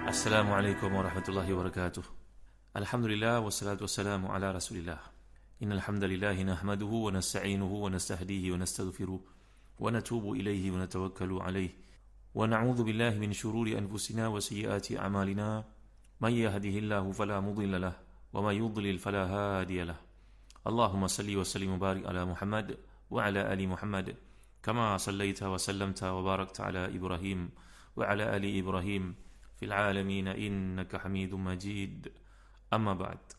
Assalamualaikum warahmatullahi wabarakatuh. Alhamdulillah wassalatu wassalamu ala Rasulillah. Innal hamdalillah nahmaduhu wa nasta'inuhu wa nastahdihi wa nastaghfiruh wa natubu ilayhi wa natawakkalu alayhi wa na'udzu billahi min shururi anfusina wa sayyiati a'malina. Man yahdihillahu fala mudilla lahu wa may yudlil fala hadiya lahu. Allahumma salli wa sallim wa barik ala Muhammad wa ala ali Muhammad kama sallaita wa sallamta wa barakta ala Ibrahim wa ala ali Ibrahim fil alamin innaka Hamidum Majid. Amma ba'd.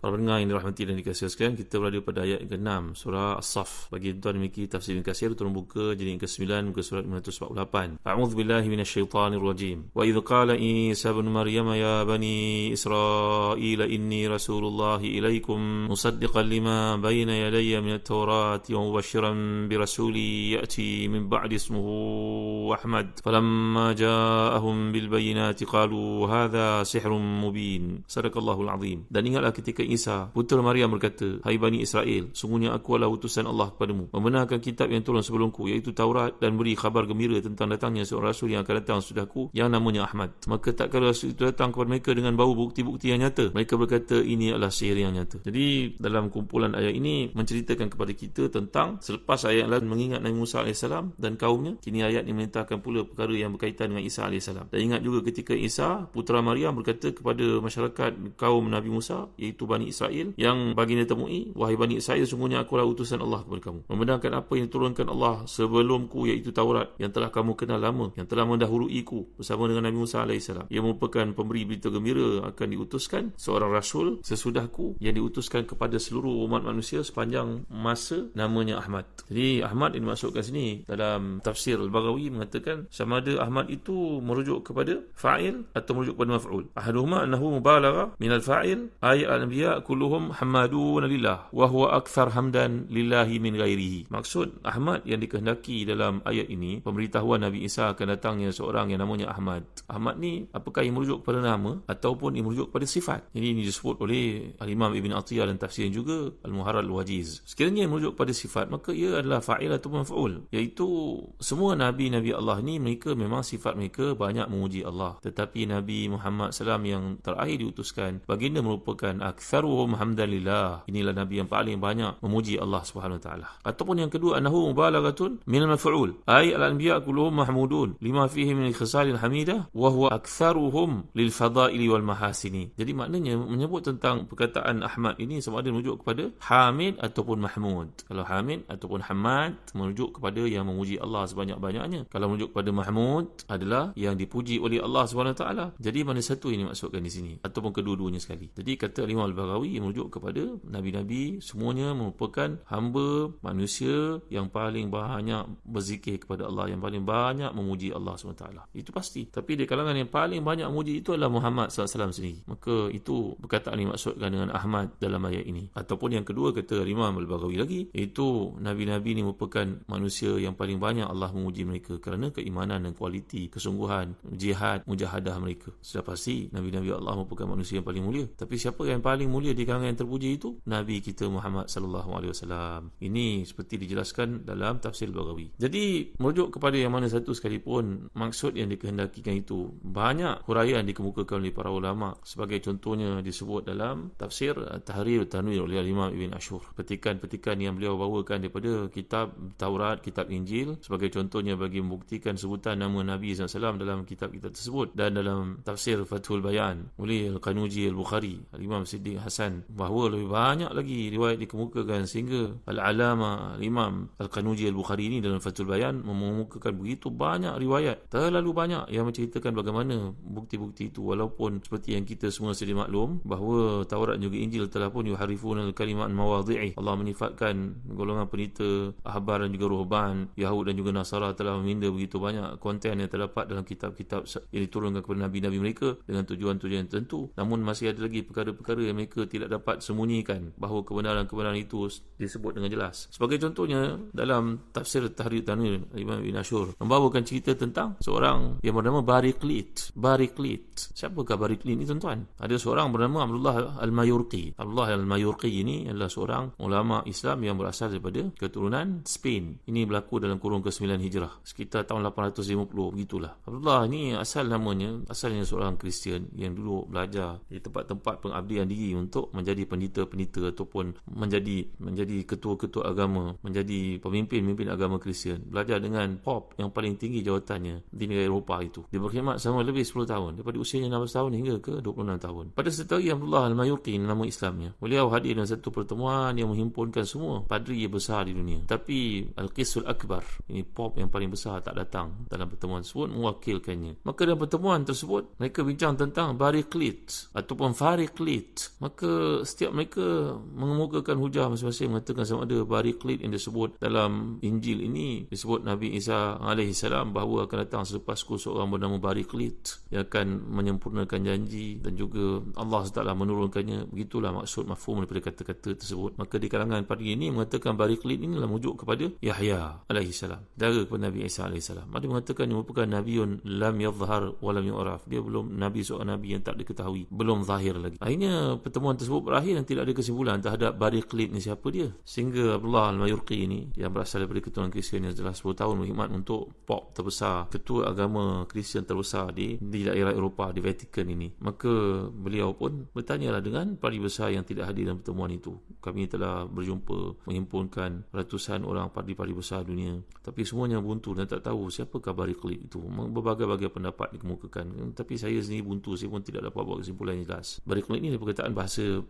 Para pendengar yang dirahmati dan dikasihi sekalian, kita berada pada ayat ke-6 surah As-Saff. Bagi tuan memiliki tafsir Ibn Katsir, turun buka jadi yang ke-9 muka surat 548. A'udzu billahi minasyaitonir rajim. Wa idz qala Isa ibn Maryam ya bani Israil inni rasulullahi ilaikum musaddiqan lima bayna yadayya minat taurati wa mubashiran bi rasuli ya'ti min ba'di ismuhu Ahmad. Falamma ja'ahum bil bayyinati qalu hadha sihrun mubin. Sadaqallahul azim. Dan ingatlah ketika Isa, putera Maryam berkata, hai Bani Israel, sungguhnya aku adalah utusan Allah kepadamu, membenarkan kitab yang turun sebelumku, iaitu Taurat, dan beri khabar gembira tentang datangnya seorang rasul yang akan datang sesudahku, yang namanya Ahmad. Maka tak kala rasul itu datang kepada mereka dengan bau bukti-bukti yang nyata, mereka berkata, ini adalah sihir yang nyata. Jadi dalam kumpulan ayat ini menceritakan kepada kita tentang selepas ayat lain mengingat Nabi Musa AS dan kaumnya, kini ayat ini memerintahkan pula perkara yang berkaitan dengan Isa AS. Dan ingat juga ketika Isa, putera Maryam, berkata kepada masyarakat kaum Nabi Musa, iaitu Bani Israel, yang baginda temui, wahai Bani Israel, sungguhnya aku adalah utusan Allah kepada kamu, membenarkan apa yang diturunkan Allah sebelumku, iaitu Taurat, yang telah kamu kenal lama, yang telah mendahuluiku bersama dengan Nabi Musa AS. Ia merupakan pemberi berita gembira akan diutuskan seorang rasul sesudahku yang diutuskan kepada seluruh umat manusia sepanjang masa, namanya Ahmad. Jadi Ahmad yang dimaksudkan sini dalam tafsir Al-Baghawi mengatakan sama ada Ahmad itu merujuk kepada fa'il atau merujuk kepada maf'ul. Ahaduhuma annahu mubalagha min al-fa'il ay al-anbiya kulluhum hamadun lillah wa huwa akthar hamdan lillahi min ghairihi. Maksud Ahmad yang dikehendaki dalam ayat ini, pemberitahuan Nabi Isa akan datangnya seorang yang namanya Ahmad. Ahmad ni apakah yang merujuk kepada nama ataupun yang merujuk kepada sifat? Jadi ini disebut oleh Al-Imam Ibn Atiyah dan tafsir juga Al-Muharrar Al-Wajiz. Sekiranya yang merujuk kepada sifat, maka ia adalah fa'il atau maf'ul, iaitu semua Nabi-Nabi Allah ni mereka memang sifat mereka banyak memuji Allah, tetapi Nabi Muhammad SAW yang terakhir diutuskan, baginda merupakan aktsaruhum hamdalillah, inilah Nabi yang paling banyak memuji Allah Subhanahu Wa Taala. Ataupun yang kedua, annahu mubalaghatun min al-maf'ul ay al-anbiya kulluhum mahmudun lima fihi min al-khisalil hamidah wa huwa aktsaruhum lil fadaili wal mahasini. Jadi maknanya menyebut tentang perkataan Ahmad ini sama ada merujuk kepada Hamid ataupun Mahmud. Kalau Hamid ataupun Hamad merujuk kepada yang memuji Allah sebanyak-banyaknya. Kalau merujuk kepada Mahmud adalah yang dipuji oleh Allah Subhanahu Wa Taala. Jadi mana satu ini maksudkan di sini ataupun kedua-duanya sekali. Jadi kata Imam Al-Baghawi yang merujuk kepada Nabi-Nabi semuanya merupakan hamba manusia yang paling banyak berzikir kepada Allah, yang paling banyak memuji Allah SWT. Itu pasti. Tapi di kalangan yang paling banyak memuji itu adalah Muhammad SAW sendiri. Maka itu perkataan yang dimaksudkan dengan Ahmad dalam ayat ini. Ataupun yang kedua kata Imam Al-Baghawi lagi, iaitu Nabi-Nabi ini merupakan manusia yang paling banyak Allah memuji mereka kerana keimanan dan kualiti, kesungguhan, jihad, mujahadah mereka. Sudah pasti Nabi-Nabi Allah merupakan manusia yang paling mulia. Tapi siapa yang paling mulia di kalangan yang terpuji itu? Nabi kita Muhammad sallallahu alaihi wasallam. Ini seperti dijelaskan dalam tafsir Al-Baghawi. Jadi merujuk kepada yang mana satu sekalipun, maksud yang dikehendakikan itu banyak huraian dikemukakan oleh para ulama. Sebagai contohnya disebut dalam tafsir Tahrir Tanwir oleh Imam Ibn Ashur, petikan-petikan yang beliau bawakan daripada kitab Taurat, kitab Injil, sebagai contohnya bagi membuktikan sebutan nama Nabi SAW dalam kitab-kitab tersebut. Dan dalam tafsir Fathul Bayan oleh Al-Qanuji Al-Bukhari, Imam Siddiq Hasan, bahawa lebih banyak lagi riwayat dikemukakan sehingga Al-Alama Imam Al-Qanuji Al-Bukhari ini dalam Fathul Bayan mengemukakan begitu banyak riwayat, terlalu banyak yang menceritakan bagaimana bukti-bukti itu. Walaupun seperti yang kita semua sedia maklum bahawa Taurat juga Injil telah pun yuharifuna al-kalimat mawadhi'i, Allah menyifatkan golongan penita, ahbar dan juga ruhban, Yahud dan juga Nasara telah meminda begitu banyak konten yang terdapat dalam kitab-kitab yang diturunkan kepada Nabi-Nabi mereka dengan tujuan-tujuan tertentu. Namun masih ada lagi perkara-perkara yang mereka mereka tidak dapat sembunyikan bahawa kebenaran-kebenaran itu disebut dengan jelas. Sebagai contohnya, dalam tafsir Tahrir Tanwir, Imam Ibn Ashur membawakan cerita tentang seorang yang bernama Bariklit. Siapakah Bariklit ini, tuan-tuan? Ada seorang bernama Abdullah Al-Mayurqi. Abdullah Al-Mayurqi ini adalah seorang ulama Islam yang berasal daripada keturunan Spain. Ini berlaku dalam kurun ke-9 Hijrah, sekitar tahun 850, begitulah. Abdullah ini asalnya seorang Kristian yang dulu belajar di tempat-tempat pengabdian diri untuk menjadi pendeta-pendeta ataupun menjadi ketua-ketua agama, menjadi pemimpin agama Kristian. Belajar dengan Pop yang paling tinggi jawatannya di negara Eropah itu. Dia berkhidmat selama lebih 10 tahun, daripada usianya 16 tahun hingga ke 26 tahun. Pada satu hari, Abdullah Al-Mayurqi, nama Islamnya, beliau hadir dalam satu pertemuan yang menghimpunkan semua padri yang besar di dunia. Tapi Al-Qisul Akbar, ini Pop yang paling besar, tak datang dalam pertemuan tersebut mewakilkannya. Maka dalam pertemuan tersebut mereka bincang tentang Bariklit ataupun Fariklit. Maka setiap mereka mengemukakan hujah masing-masing, mengatakan sama ada Bariklit yang disebut dalam Injil ini disebut Nabi Isa AS bahawa akan datang selepasku seorang bernama Bariklit yang akan menyempurnakan janji, dan juga Allah SWT menurunkannya. Begitulah maksud mafhum daripada kata-kata tersebut. Maka di kalangan padri ini mengatakan Bariklit ini adalah merujuk kepada Yahya AS, dara kepada Nabi Isa AS. Ada mengatakan dia merupakan nabiun lam yadhhar wa lam yu'raf. Dia belum nabi, seorang nabi yang tak diketahui, belum zahir lagi. Akhirnya pertemuan tersebut berakhir dan tidak ada kesimpulan terhadap Bariklit ni siapa dia, sehingga Abdullah Al-Mayurqi ini yang berasal daripada keturunan Kristian yang telah 10 tahun berkhidmat untuk Pop terbesar, ketua agama Kristian terbesar di daerah Eropah, di Vatikan ini. Maka beliau pun bertanyalah dengan padri besar yang tidak hadir dalam pertemuan itu. Kami telah berjumpa menghimpunkan ratusan orang padri-padri besar dunia, tapi semuanya buntu dan tak tahu siapakah Bariklit itu. Berbagai-bagai pendapat dikemukakan, tapi saya sendiri buntu, saya pun tidak dapat buat kesimpulan yang jelas. Bariklit ini adalah perkataan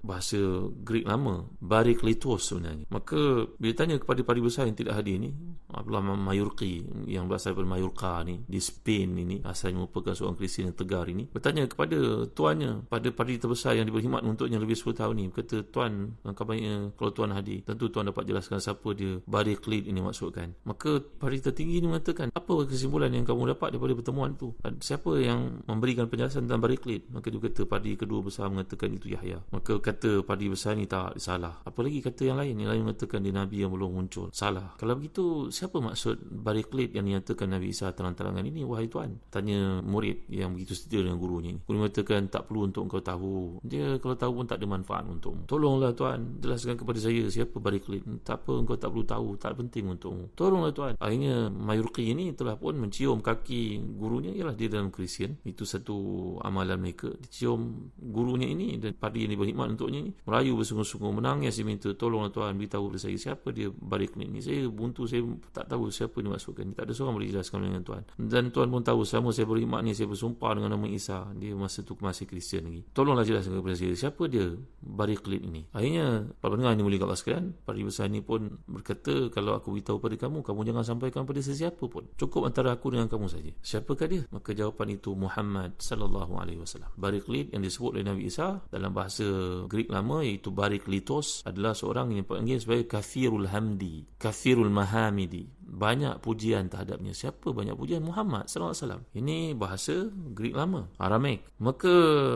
bahasa Greek lama, Bariklitos sebenarnya. Maka bila tanya kepada padri besar yang tidak hadir ni, Abdullah Mayurqi yang berasal dari Mallorca ni di Spain ini, asalnya merupakan seorang Kristian yang tegar ini, bertanya kepada tuannya, pada padri terbesar yang berkhidmat untuknya lebih 10 tahun ni, kata, tuan, kabarnya kalau tuan hadir, tentu tuan dapat jelaskan siapa dia Bariklit ini maksudkan. Maka padri tertinggi ini mengatakan, apa kesimpulan yang kamu dapat daripada pertemuan itu? Siapa yang memberikan penjelasan tentang Bariklit? Maka dia kata padri kedua besar mengatakan itu Yahya. Maka kata padri besar ni tak salah. Apa lagi kata yang lain mengatakan dia Nabi yang belum muncul. Salah. Kalau begitu, siapa maksud Bariklit yang dinyatakan Nabi Isa terang-terangan ini, wahai tuan? Tanya murid yang begitu setia dengan gurunya ini. Guru mengatakan, tak perlu untuk engkau tahu. Dia kalau tahu pun tak ada manfaat untukmu. Tolonglah tuan, jelaskan kepada saya siapa Bariklit. Tak apa, engkau tak perlu tahu, tak penting untukmu. Tolonglah tuan. Akhirnya Mayurqi ini telah pun mencium kaki gurunya. Ialah dia dalam Kristian, itu satu amalan mereka. Dicium gurunya ini, dan padri yang berkhidmat untuknya ini merayu bersungguh-sungguh, menangis, dia minta, tolonglah tuan, beritahu kepada saya siapa dia Bariklit ini. Saya buntu, saya tak tahu siapa dimaksudkan. Tak ada seorang boleh jelaskan dengan tuan. Dan tuan pun tahu, selama saya berkhidmat ni, saya bersumpah dengan nama Isa. Dia masa tu masih Kristian lagi. Tolonglah jelaskan kepada saya siapa dia Bariklit ini. Akhirnya para pendengar ini mulia Allah sekalian, padri besar ini pun berkata, kalau aku beritahu pada kamu, kamu jangan sampaikan pada sesiapa pun. Cukup antara aku dengan kamu saja. Siapakah dia? Maka jawapan itu Muhammad sallallahu alaihi wasallam. Bariklit yang disebut oleh Nabi Isa dalam bahasa Greek lama iaitu Bariklitos adalah seorang yang dipanggil sebagai Kathirul Hamdi, Kathirul Mahamidi, banyak pujian terhadapnya. Siapa banyak pujian? Muhammad sallallahu alaihi wasallam. Ini bahasa Greek lama, Aramaik. Maka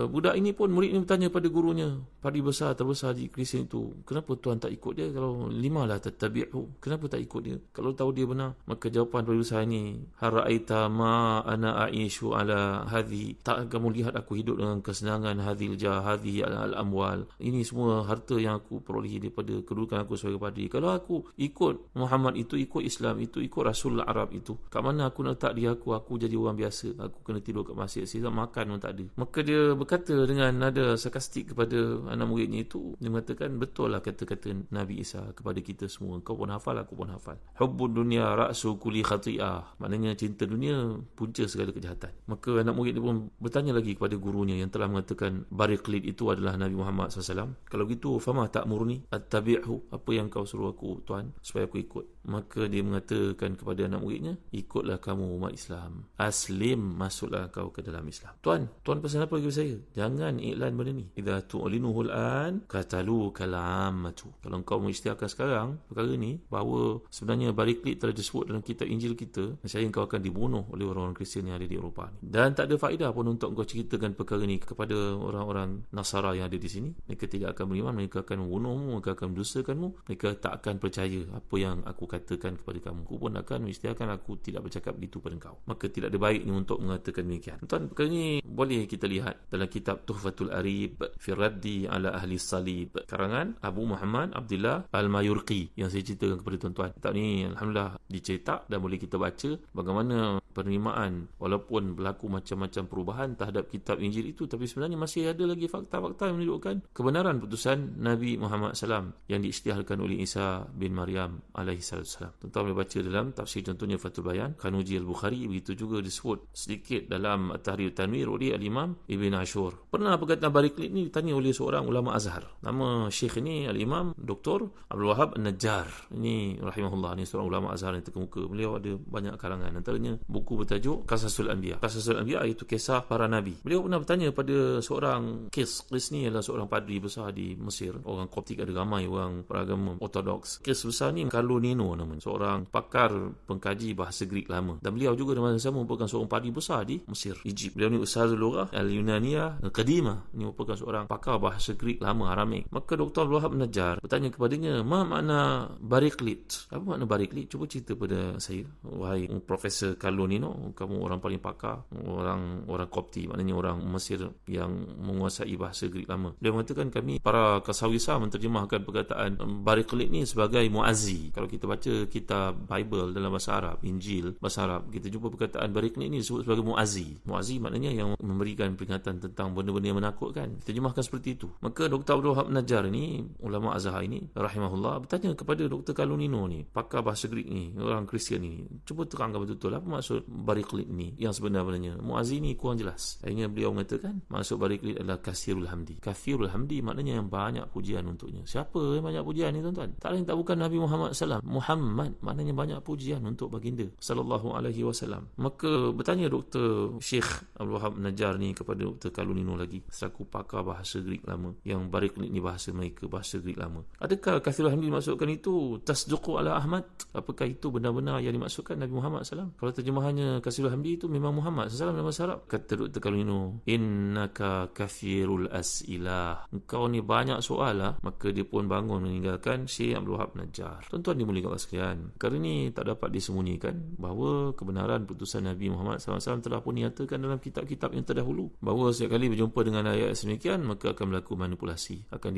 budak ini pun, murid ini bertanya pada gurunya, padri besar terbesar di Kristian itu, kenapa tuan tak ikut dia? Kalau limalah tattabi'hu, kenapa tak ikut dia kalau tahu dia benar? Maka jawapan padri besar ini, hara'aita ma ana a'ishu ala hadhi, tak kamu lihat aku hidup dengan kesenangan, hadhil jah, hadhi al-amwal, ini semua harta yang aku perolehi daripada kedudukan aku sebagai padri. Kalau aku ikut Muhammad itu, ikut Islam itu, ikut Rasul Arab itu, kat mana aku nak letak diri aku jadi orang biasa, aku kena tidur kat masjid, saya makan pun tak ada. Maka dia berkata dengan nada sarkastik kepada anak muridnya itu, dia mengatakan, betul lah kata-kata Nabi Isa kepada kita semua, kau pun hafal, aku pun hafal, hubbud dunya ra'su kulli khati'ah, maknanya cinta dunia punca segala kejahatan. Maka anak murid dia pun bertanya lagi kepada gurunya yang telah mengatakan Bariklit itu adalah Nabi Muhammad SAW, kalau begitu fama ta'murni attabi'hu, apa yang kau suruh aku tuan supaya aku ikut? Maka dia mengatakan, katakan kepada anak muridnya, ikutlah kamu umat Islam, aslim, masuklah kau ke dalam Islam. Tuan pesan apa bagi saya? Jangan iklan benda ni. Idza tu'linuhu al-an qatalu kal-ammatu. Kalau kau mengisytiharkan sekarang perkara ni, bahawa sebenarnya Barclay telah disebut dalam kitab Injil kita, saya kau akan dibunuh oleh orang-orang Kristian yang ada di Eropah ni. Dan tak ada faedah pun untuk kau ceritakan perkara ni kepada orang-orang Nasara yang ada di sini. Mereka tidak akan beriman, mereka akan membunuhmu, mereka akan mendustakanmu, mereka tak akan percaya apa yang aku katakan kepada kamu. Aku pun akan mengisytiharkan aku tidak bercakap begitu pada kau. Maka tidak ada baiknya untuk mengatakan demikian. Tuan, perkara ni boleh kita lihat dalam kitab Tuhfatul Arib fi Raddi ala Ahli Salib, karangan Abu Muhammad Abdullah Al-Mayurqi, yang saya ceritakan kepada tuan-tuan. Kitab ni alhamdulillah dicetak dan boleh kita baca bagaimana penerimaan, walaupun berlaku macam-macam perubahan terhadap kitab Injil itu, tapi sebenarnya masih ada lagi fakta-fakta yang menunjukkan kebenaran putusan Nabi Muhammad SAW yang diisytiharkan oleh Isa bin Maryam alaihi salam. Tuan-tuan boleh baca dalam tafsir contohnya Fathul Bayan, Khanuji Al-Bukhari, begitu juga disebut sedikit dalam At-Tahrir Tanwir oleh Al-Imam Ibn Ashur. Pernah perkataan Barclay ni ditanya oleh seorang ulama Azhar. Nama syekh ini Al-Imam Dr. Abdul Wahab An-Najjar. Ini rahimahullah, ni seorang ulama Azhar yang terkemuka. Beliau ada banyak karangan, antaranya buku bertajuk Qasasul Anbiya. Qasasul Anbiya iaitu kisah para nabi. Beliau pernah bertanya pada seorang Qis ni adalah seorang padri besar di Mesir. Orang Koptik ada ramai, orang beragama Ortodoks. Qis besar ni Kalonino namanya, seorang pakar pengkaji bahasa Greek lama. Dan beliau juga dalam masa sama merupakan seorang padri besar di Mesir, Egypt. Beliau ni Ustazul Lughah Al-Yunaniyah Al-Qadimah. Ini merupakan seorang pakar bahasa Greek lama, Aramik. Maka Dr. Abdul Wahab Najjar bertanya kepadanya, "Ma makna Barclay? Apa makna Barclay? Cuba cerita pada saya, wahai Profesor Kalonino, kamu orang paling pakar, orang Kopti, maknanya orang Mesir yang menguasai bahasa Greek lama." Dia mengatakan, kami para kasawisa menterjemahkan perkataan Barclay ni sebagai muazzi. Kalau kita baca kitab Bible dalam bahasa Arab, Injil bahasa Arab, kita jumpa perkataan Barclay ni disebut sebagai muazzi. Muazzi maknanya yang memberikan peringatan tentang benda-benda yang menakutkan. Terjemahkan seperti itu. Maka Dr. Abdul Wahab Najjar ni, ulama Azhar ini rahimahullah, bertanya kepada Dr. Kalonino ni, pakar bahasa Greek ni, orang Kristian ni, cuba terangkan betul-betul apa maksud Barclay ni yang sebenarnya. Muazzi ni kurang jelas. Akhirnya beliau mengatakan maksud Barclay adalah Kathirul Hamdi. Kathirul Hamdi maknanya yang banyak pujian untuknya. Siapa yang banyak pujian ni tuan-tuan? Tak lain tak bukan Nabi Muhammad SAW. Muhammad maknanya banyak pujian untuk baginda sallallahu alaihi wasallam. Maka bertanya Dr. Syekh Abdul Wahab Najjar ni kepada Dr. Kalonino lagi, selaku pakar bahasa Greek lama, yang Barclay ni bahasa mereka, bahasa Greek lama. Adakah Kathirul Hamdi dimaksudkan itu tasduqu ala Ahmad? Apakah itu benar-benar yang dimaksudkan Nabi Muhammad SAW? Kalau terjemahannya Kathirul Hamdi itu memang Muhammad SAW dalam bahasa Arab. Kata Dr. Kalonino, innaka kathirul as'ilah. Engkau ni banyak soal lah. Maka dia pun bangun meninggalkan Syekh Abdul Wahab Najjar. Tuan-tuan dimuliakan Allah sekalian, perkara ini tak dapat disembunyikan bahawa kebenaran putusan Nabi Muhammad SAW telah pun dinyatakan dalam kitab-kitab yang terdahulu. Bahawa setiap kali berjumpa dengan ayat sedemikian, maka akan berlaku manipulasi, akan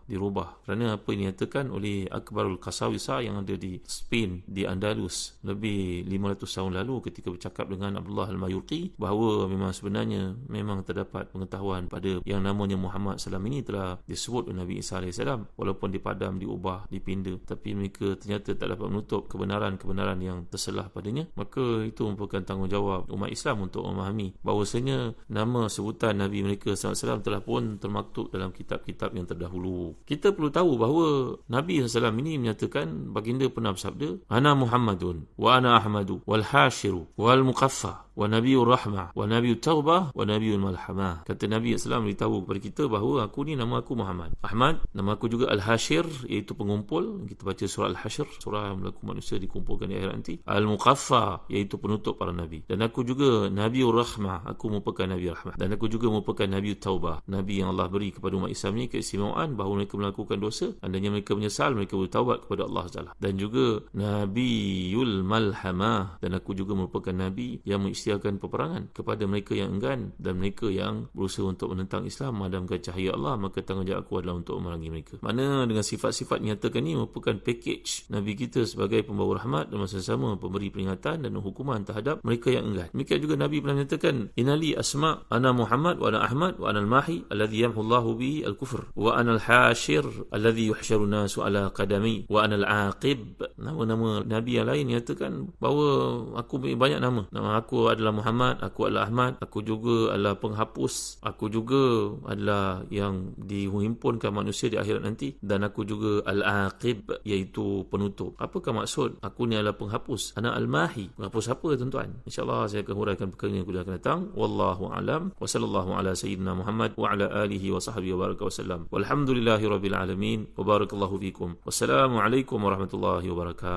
dirubah. Kerana apa yang dinyatakan oleh Akbarul Qasawisa yang ada di Spain, di Andalus, lebih 500 tahun lalu ketika bercakap dengan Abdullah Al-Mayurqi, bahawa memang sebenarnya memang terdapat pengetahuan pada yang namanya Muhammad SAW ini telah disebut oleh Nabi Isa AS, walaupun dipadam, diubah, dipinda, tapi mereka ternyata tak dapat menutup kebenaran-kebenaran yang terselah padanya. Maka itu merupakan tanggungjawab umat Islam untuk memahami bahawasanya nama sebutan Nabi mereka SAW telah pun termaktub dalam kitab-kitab yang terdahulu. Kita perlu tahu bahawa Nabi SAW ini menyatakan, baginda pernah bersabda, "Ana Muhammadun wa ana Ahmadu wal hashiru wal muqaffa wa nabiyur rahmah wa nabiyut taubah wa nabiyul malhamah." Kata Nabi SAW beritahu kepada kita bahawa aku ni, nama aku Muhammad, Ahmad, nama aku juga Al-Hashir, iaitu pengumpul. Kita baca surah Al-Hashr, surah yang berlaku manusia dikumpulkan di akhirat nanti. Al-Muqaffa, iaitu penutup para nabi. Dan aku juga Nabiyur Rahmah, aku merupakan Nabi Rahmah. Dan aku juga merupakan Nabi Taubah, Nabi yang Allah beri kepada umat Islam ni keistimewaan bahawa mereka melakukan dosa, andainya mereka menyesal, mereka bertaubat kepada Allah SWT. Dan juga Nabiyul Malhamah, dan aku juga merupakan Nabi yang mengisytiharkan peperangan kepada mereka yang enggan dan mereka yang berusaha untuk menentang Islam memadamkan cahaya Allah, maka tanggungjawab aku adalah untuk memerangi mereka. Mana dengan sifat-sifat nyatakan ini merupakan package Nabi kita sebagai pembawa rahmat dan masa sama pemberi peringatan dan hukuman terhadap mereka yang enggan. Demikian juga Nabi pernah menyatakan, "Innali asma ana Muhammad wa ana Ahmad wa ana al-Mahi alladhi yamhu Allahu bihi al-kufr wa ana al-Hashir alladhi yuhsyaru nasu ala qadami wa ana al-Aqib." Nama-nama Nabi yang lain nyatakan bahawa aku banyak nama. Nama aku adalah Muhammad, aku adalah Ahmad, aku juga adalah penghapus, aku juga adalah yang dihimpunkan manusia di akhirat nanti, dan aku juga al-aqib, iaitu penutup. Apakah maksud aku ni adalah penghapus? Ana al-mahi. Penghapus apa tuan-tuan? InsyaAllah saya akan huraikan perkara yang akan datang. Wallahu a'lam. Wa sallallahu ala sayyidina Muhammad wa ala alihi wa sahbihi wa baraka wa sallam. Walhamdulillahi rabbil alamin. Wa barakallahu fikum. Wassalamualaikum warahmatullahi wabarakatuh.